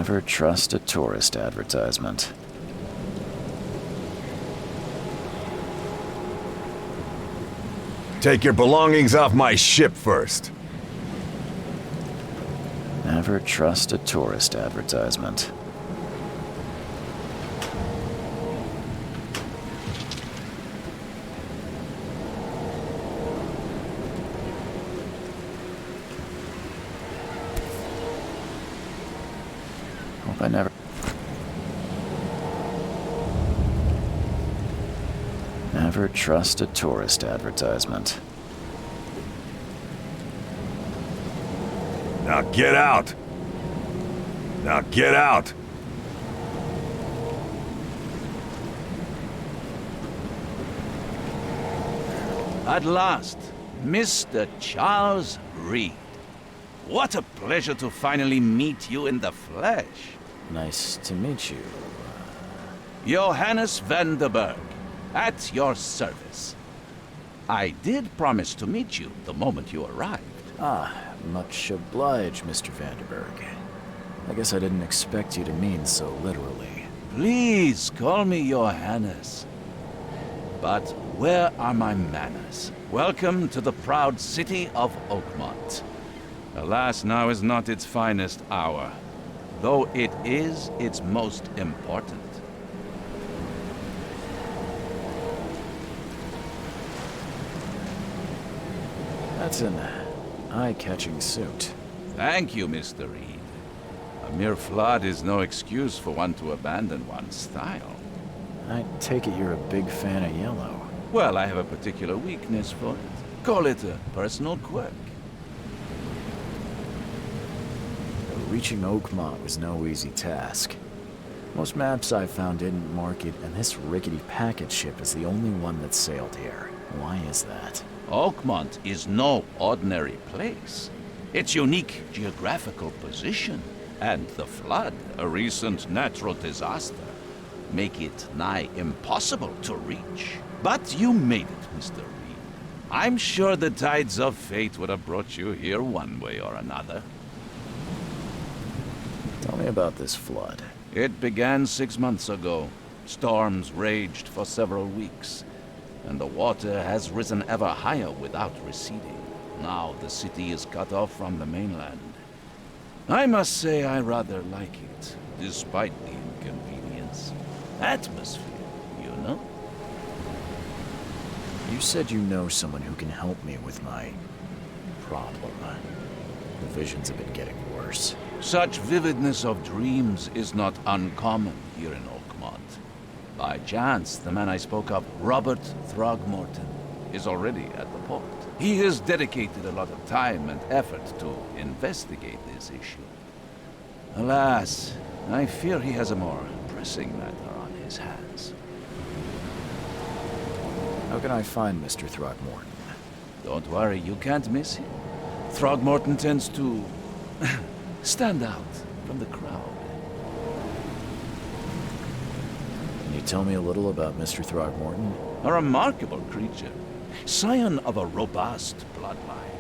Never trust a tourist advertisement. Take your belongings off my ship first. Never trust a tourist advertisement. Hope I never... Never trust a tourist advertisement. Now get out! Now get out! At last, Mr. Charles Reed. What a pleasure to finally meet you in the flesh. Nice to meet you. Johannes van der Berg, at your service. I did promise to meet you the moment you arrived. Ah, much obliged, Mr. Vanderberg. I guess I didn't expect you to mean so literally. Please call me Johannes. But where are my manners? Welcome to the proud city of Oakmont. Alas, now is not its finest hour, though it is its most important. That's an eye-catching suit. Thank you, Mr. Reed. A mere flood is no excuse for one to abandon one's style. I take it you're a big fan of yellow. Well, I have a particular weakness for it. Call it a personal quirk. Reaching Oakmont was no easy task. Most maps I've found didn't mark it, and this rickety packet ship is the only one that sailed here. Why is that? Oakmont is no ordinary place. Its unique geographical position and the flood, a recent natural disaster, make it nigh impossible to reach. But you made it, Mr. Reed. I'm sure the tides of fate would have brought you here one way or another. Tell me about this flood. It began 6 months ago. Storms raged for several weeks, and the water has risen ever higher without receding. Now the city is cut off from the mainland. I must say I rather like it, despite the inconvenience. Atmosphere, you know? You said you know someone who can help me with my problem. The visions have been getting worse. Such vividness of dreams is not uncommon here in Oakmont. By chance, the man I spoke of, Robert Throgmorton, is already at the port. He has dedicated a lot of time and effort to investigate this issue. Alas, I fear he has a more pressing matter on his hands. How can I find Mr. Throgmorton? Don't worry, you can't miss him. Throgmorton tends to stand out from the crowd. Can you tell me a little about Mr. Throgmorton? A remarkable creature. Scion of a robust bloodline.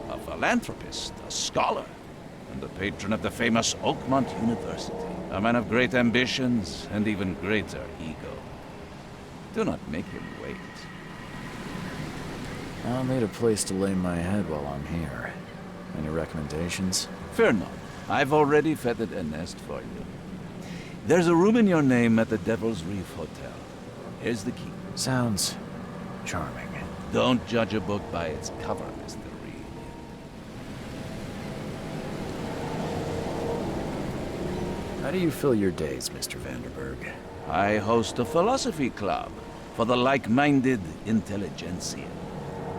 A philanthropist, a scholar, and the patron of the famous Oakmont University. A man of great ambitions and even greater ego. Do not make him wait. I'll need a place to lay my head while I'm here. Any recommendations? Fear not. I've already feathered a nest for you. There's a room in your name at the Devil's Reef Hotel. Here's the key. Sounds charming. Don't judge a book by its cover, Mr. Reed. How do you fill your days, Mr. Vanderberg? I host a philosophy club for the like-minded intelligentsia,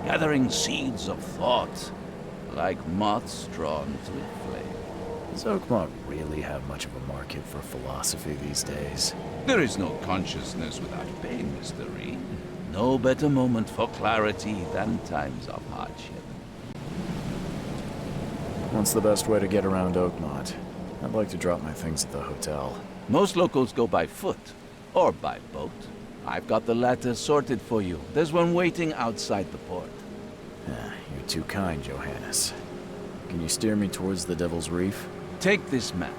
gathering seeds of thought like moths drawn to a flame. Does Oakmont really have much of a market for philosophy these days? There is no consciousness without pain, Mr. Reed. No better moment for clarity than times of hardship. What's the best way to get around Oakmont? I'd like to drop my things at the hotel. Most locals go by foot, or by boat. I've got the latter sorted for you. There's one waiting outside the port. You're too kind, Johannes. Can you steer me towards the Devil's Reef? Take this map.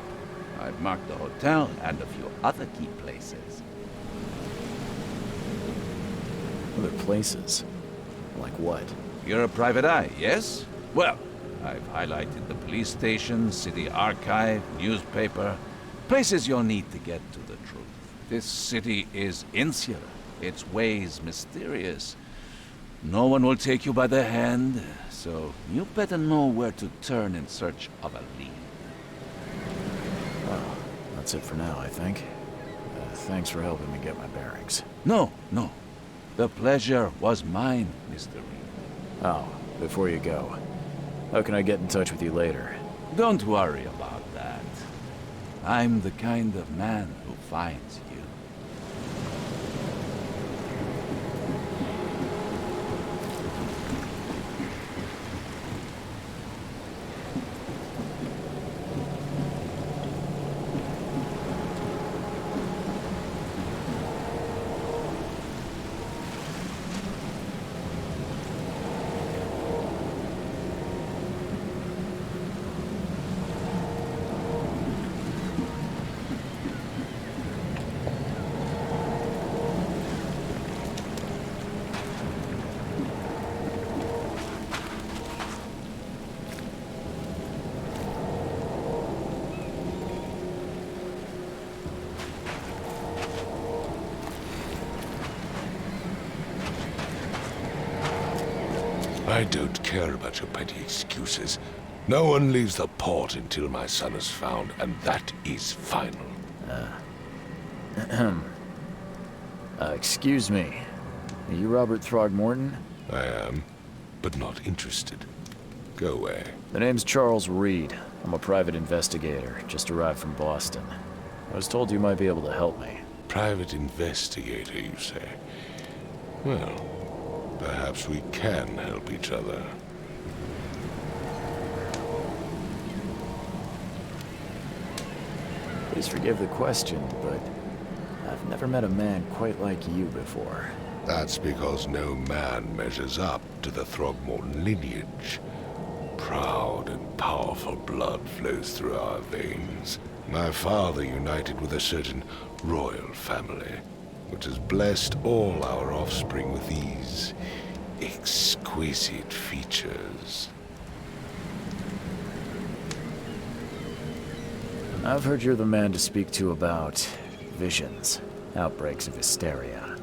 I've marked the hotel and a few other key places. Other places? Like what? You're a private eye, yes? Well, I've highlighted the police station, city archive, newspaper, places you'll need to get to the truth. This city is insular, its ways mysterious. No one will take you by the hand, so you better know where to turn in search of a lead. Well, that's it for now, I think. Thanks for helping me get my bearings. No. The pleasure was mine, Mr. Reed. Oh, before you go, how can I get in touch with you later? Don't worry about that. I'm the kind of man who finds you. I don't care about your petty excuses. No one leaves the port until my son is found, and that is final. Excuse me. Are you Robert Throgmorton? I am, but not interested. Go away. The name's Charles Reed. I'm a private investigator, just arrived from Boston. I was told you might be able to help me. Private investigator, you say? Well, perhaps we can help each other. Please forgive the question, but I've never met a man quite like you before. That's because no man measures up to the Throgmorton lineage. Proud and powerful blood flows through our veins. My father united with a certain royal family, which has blessed all our offspring with these exquisite features. I've heard you're the man to speak to about visions, outbreaks of hysteria.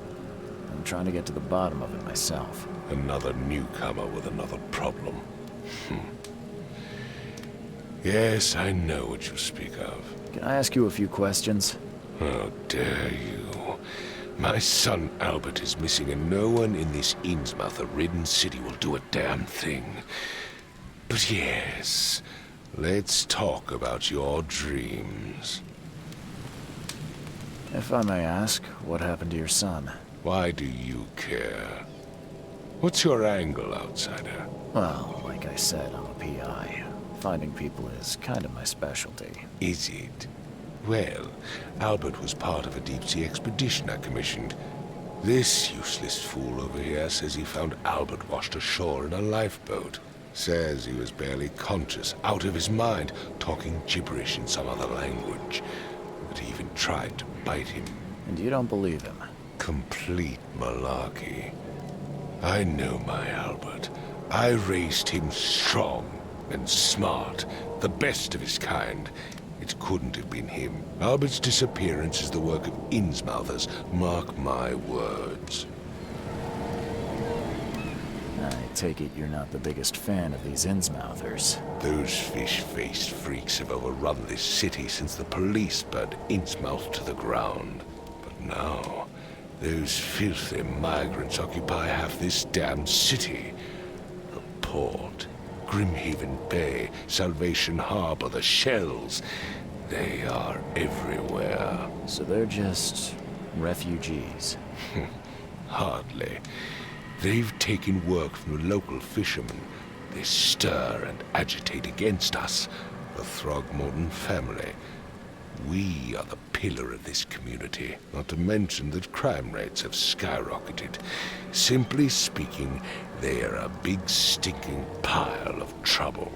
I'm trying to get to the bottom of it myself. Another newcomer with another problem. Yes, I know what you speak of. Can I ask you a few questions? How dare you? My son Albert is missing, and no one in this Innsmouth-ridden city will do a damn thing. But yes, let's talk about your dreams. If I may ask, what happened to your son? Why do you care? What's your angle, outsider? Well, like I said, I'm a PI. Finding people is kind of my specialty. Is it? Well, Albert was part of a deep-sea expedition I commissioned. This useless fool over here says he found Albert washed ashore in a lifeboat. Says he was barely conscious, out of his mind, talking gibberish in some other language. That he even tried to bite him. And you don't believe him? Complete malarkey. I know my Albert. I raised him strong and smart, the best of his kind. It couldn't have been him. Albert's disappearance is the work of Innsmouthers, mark my words. I take it you're not the biggest fan of these Innsmouthers. Those fish-faced freaks have overrun this city since the police burned Innsmouth to the ground. But now, those filthy migrants occupy half this damned city. The port, Grimhaven Bay, Salvation Harbor, the shells. They are everywhere. So they're just refugees. Hardly. They've taken work from the local fishermen. They stir and agitate against us, the Throgmorton family. We are the pillar of this community, not to mention that crime rates have skyrocketed. Simply speaking, they are a big stinking pile of trouble.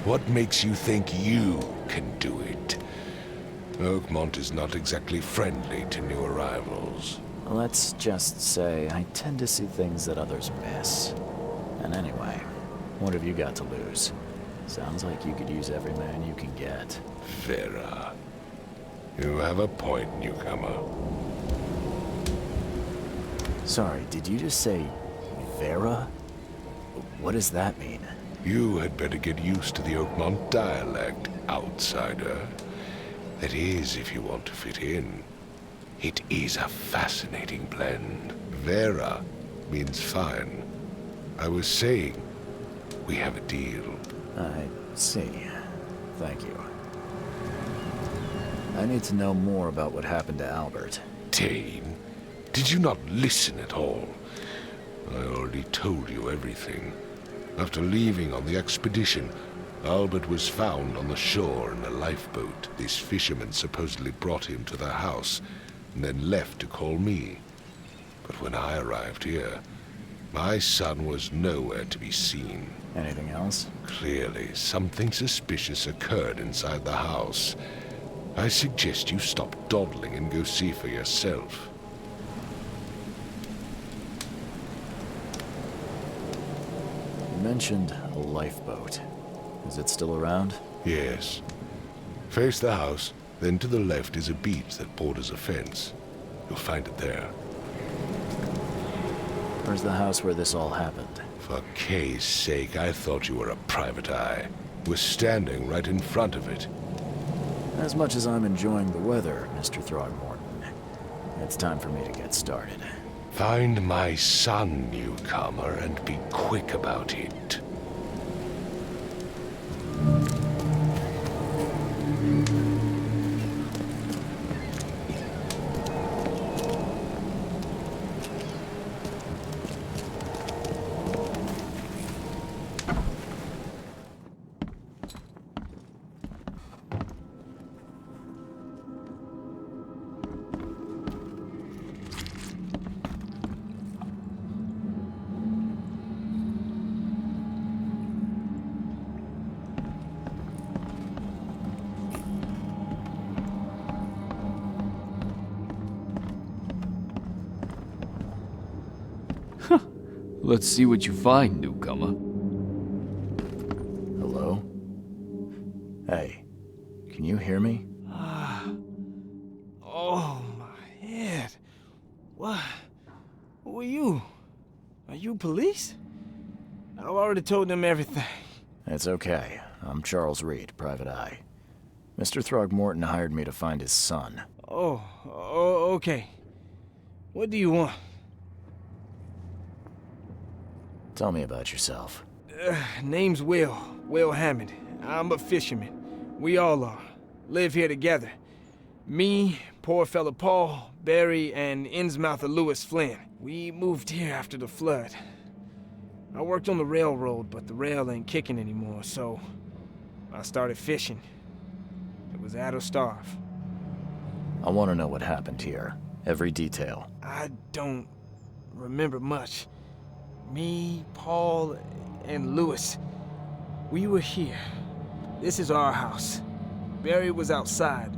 What makes you think you can do it. Oakmont is not exactly friendly to new arrivals. Let's just say I tend to see things that others miss. And anyway, what have you got to lose? Sounds like you could use every man you can get. Vera. You have a point, newcomer. Sorry, did you just say Vera? What does that mean? You had better get used to the Oakmont dialect, outsider. That is, if you want to fit in. It is a fascinating blend. Vera means fine. I was saying, we have a deal. I see. Thank you. I need to know more about what happened to Albert. Dane, did you not listen at all? I already told you everything. After leaving on the expedition, Albert was found on the shore in a lifeboat. This fisherman supposedly brought him to their house, and then left to call me. But when I arrived here, my son was nowhere to be seen. Anything else? Clearly, something suspicious occurred inside the house. I suggest you stop dawdling and go see for yourself. You mentioned a lifeboat. Is it still around? Yes. Face the house, then to the left is a beach that borders a fence. You'll find it there. Where's the house where this all happened? For Kay's sake, I thought you were a private eye. We're standing right in front of it. As much as I'm enjoying the weather, Mr. Throgmorton, it's time for me to get started. Find my son, newcomer, and be quick about it. Let's see what you find, newcomer. Hello? Hey, can you hear me? Oh, my head. What? Who are you? Are you police? I've already told them everything. It's okay. I'm Charles Reed, Private Eye. Mr. Throgmorton hired me to find his son. Oh, okay. What do you want? Tell me about yourself. Name's Will Hammond. I'm a fisherman. We all are. Live here together. Me, poor fella Paul, Barry, and Innsmouther Lewis Flynn. We moved here after the flood. I worked on the railroad, but the rail ain't kicking anymore, so I started fishing. It was add or starve. I want to know what happened here. Every detail. I don't remember much. Me, Paul, and Lewis, we were here. This is our house. Barry was outside,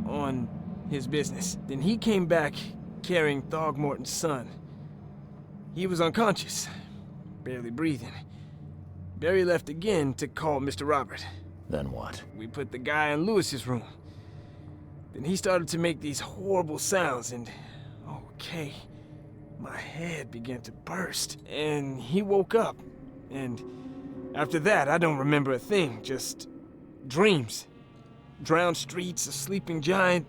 on his business. Then he came back carrying Throgmorton's son. He was unconscious, barely breathing. Barry left again to call Mr. Robert. Then what? We put the guy in Lewis's room. Then he started to make these horrible sounds and, okay, my head began to burst, and he woke up. And after that, I don't remember a thing, just dreams. Drowned streets, a sleeping giant,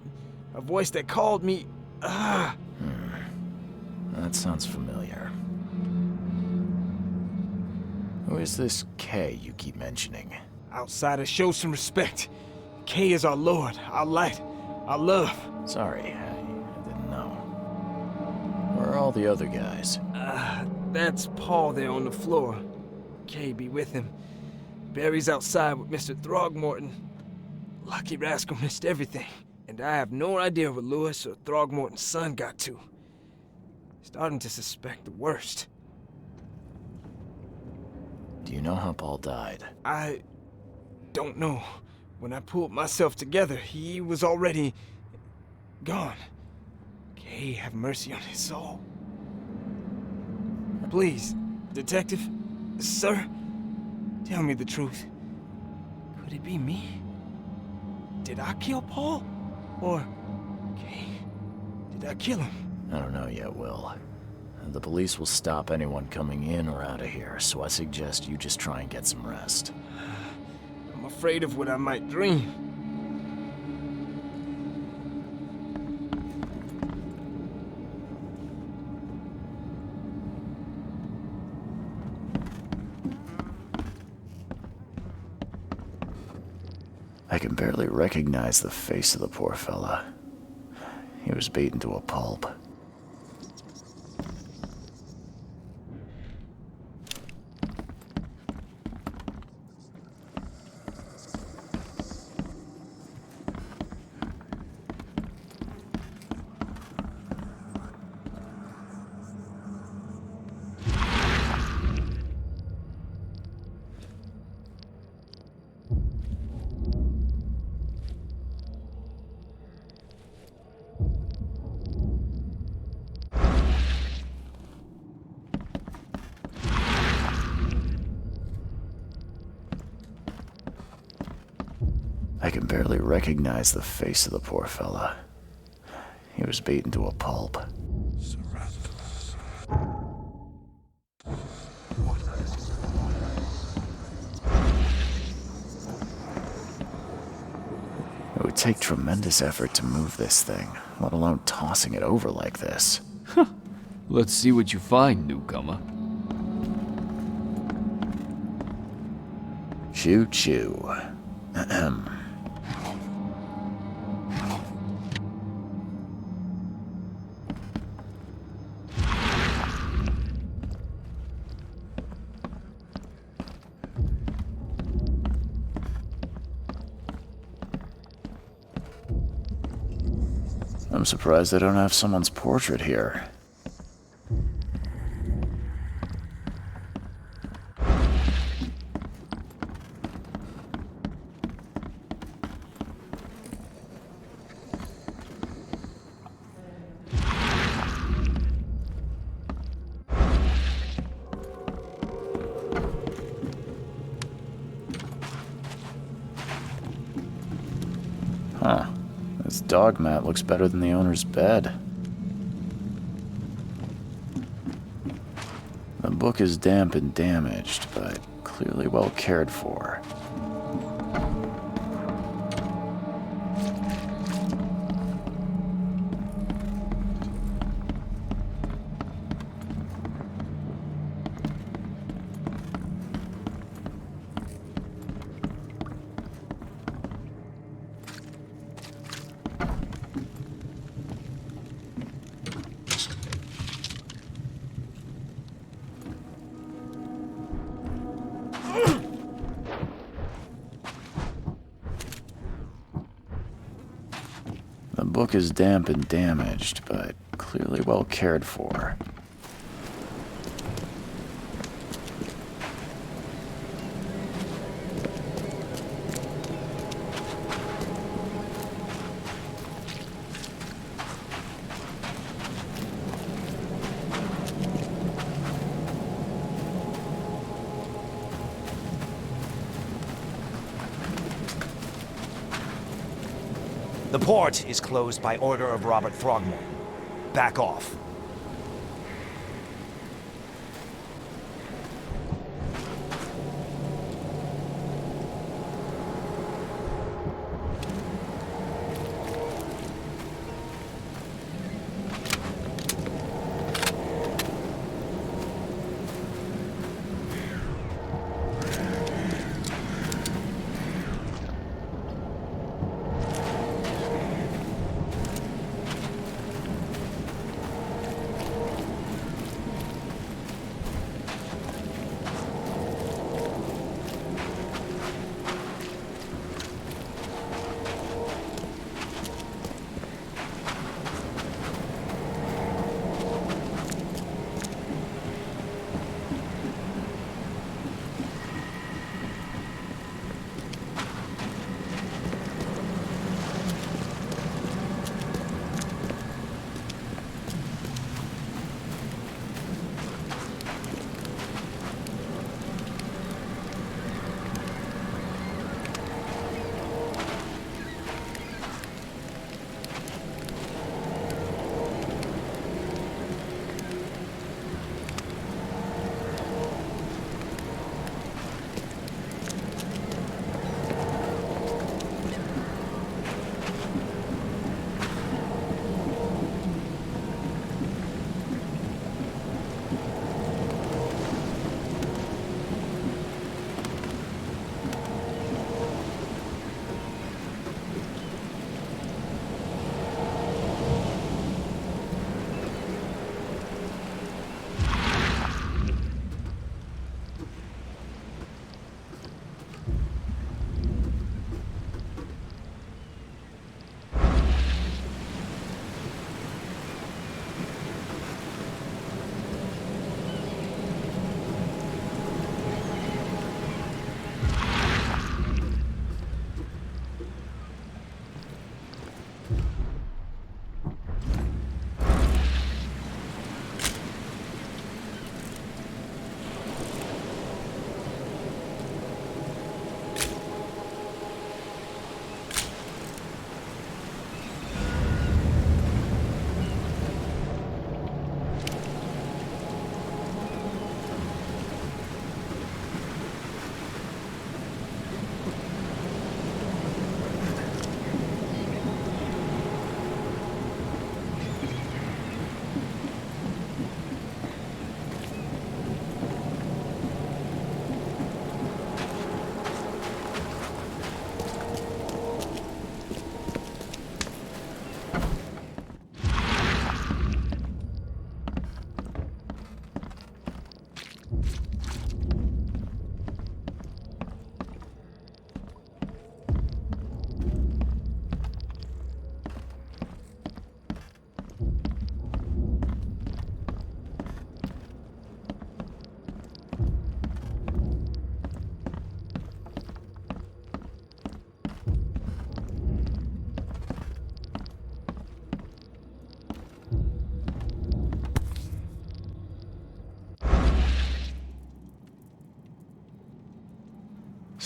a voice that called me. That sounds familiar. Who is this Kay you keep mentioning? Outsiders, show some respect. Kay is our lord, our light, our love. Sorry, I didn't know. Where are all the other guys? That's Paul there on the floor. Kay be with him. Barry's outside with Mr. Throgmorton. Lucky rascal missed everything. And I have no idea what Lewis or Throgmorton's son got to. Starting to suspect the worst. Do you know how Paul died? I don't know. When I pulled myself together, he was already gone. Kay, have mercy on his soul. Please, Detective, sir, tell me the truth. Could it be me? Did I kill Paul? Or, Kay, did I kill him? I don't know yet, Will. The police will stop anyone coming in or out of here, so I suggest you just try and get some rest. I'm afraid of what I might dream. I can barely recognize the face of the poor fella. He was beaten to a pulp. I can barely recognize the face of the poor fella. He was beaten to a pulp. It would take tremendous effort to move this thing, let alone tossing it over like this. Let's see what you find, newcomer. Choo choo. Ahem. I'm surprised they don't have someone's portrait here. Huh. This dog mat looks better than the owner's bed. The book is damp and damaged, but clearly well cared for. The book is damp and damaged, but clearly well cared for. The port is closed by order of Robert Throgmorton. Back off.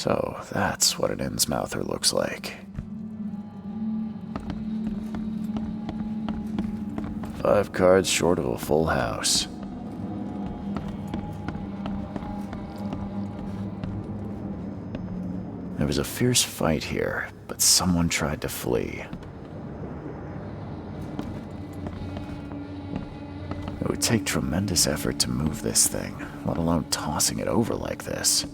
So that's what an Innsmouther looks like. 5 cards short of a full house. There was a fierce fight here, but someone tried to flee. It would take tremendous effort to move this thing, let alone tossing it over like this.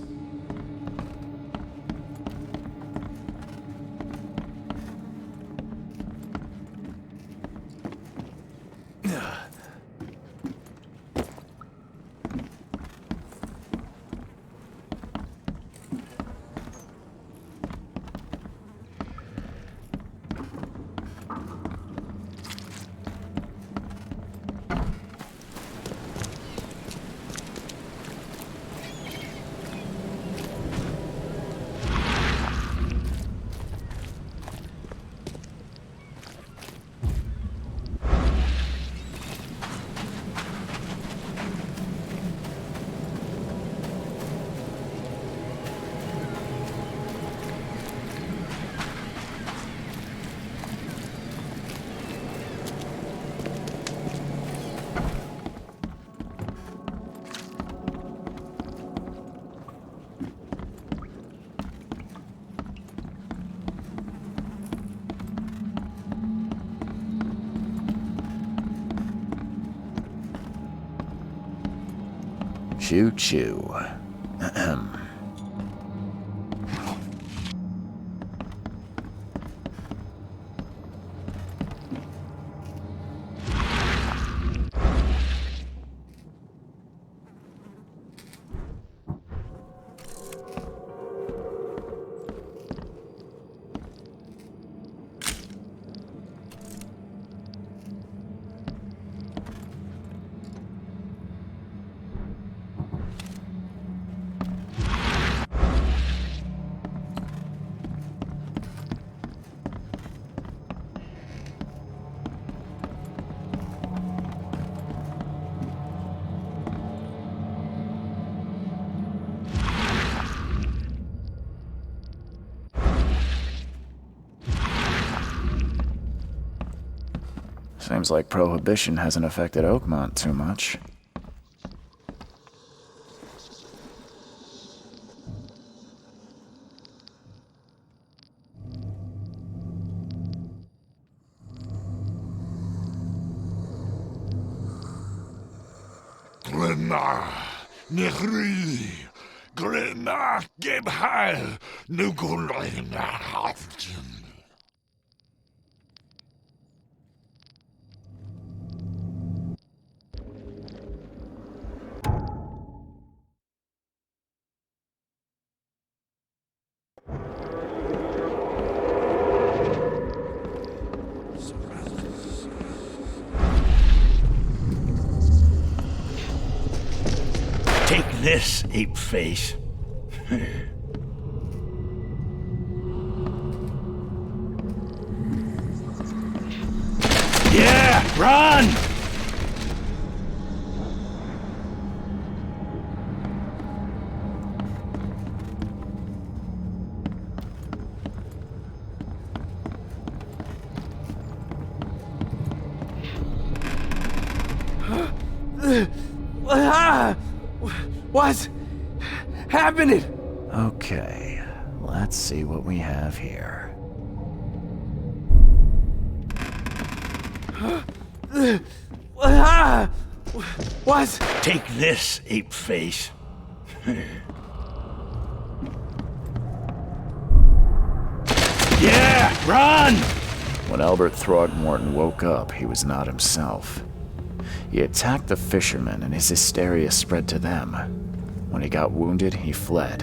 Choo choo. Ahem. Seems like Prohibition hasn't affected Oakmont too much. Glenna, Nechri, Glenna, Gebhal, Nugulina, Hafton. Take this, ape face. Yeah, run! What's happening? Okay, let's see what we have here. What? Take this, ape face. Yeah, run! When Albert Throgmorton woke up, he was not himself. He attacked the fishermen, and his hysteria spread to them. When he got wounded, he fled.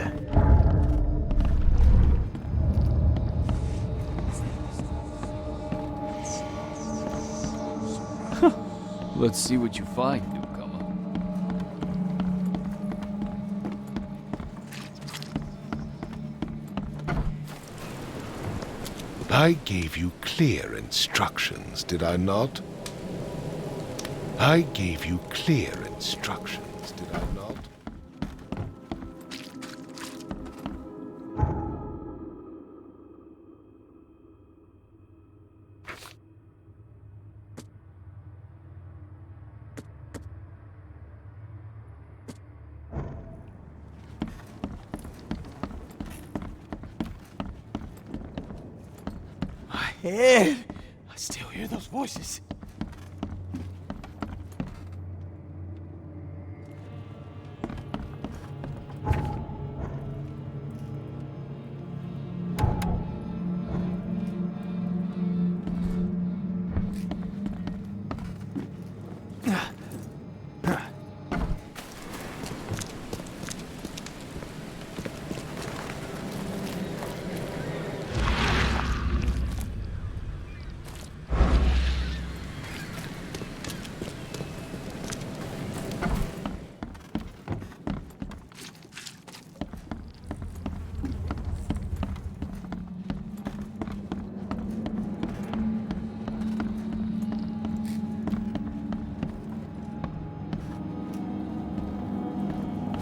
Let's see what you find, newcomer. I gave you clear instructions, did I not? I gave you clear instructions, did I not? Ed! I still hear those voices.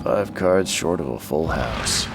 Five cards short of a full house.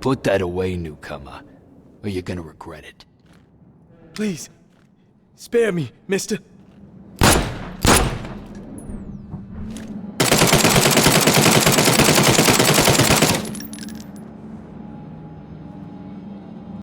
Put that away, newcomer, or you're gonna regret it. Please, spare me, mister.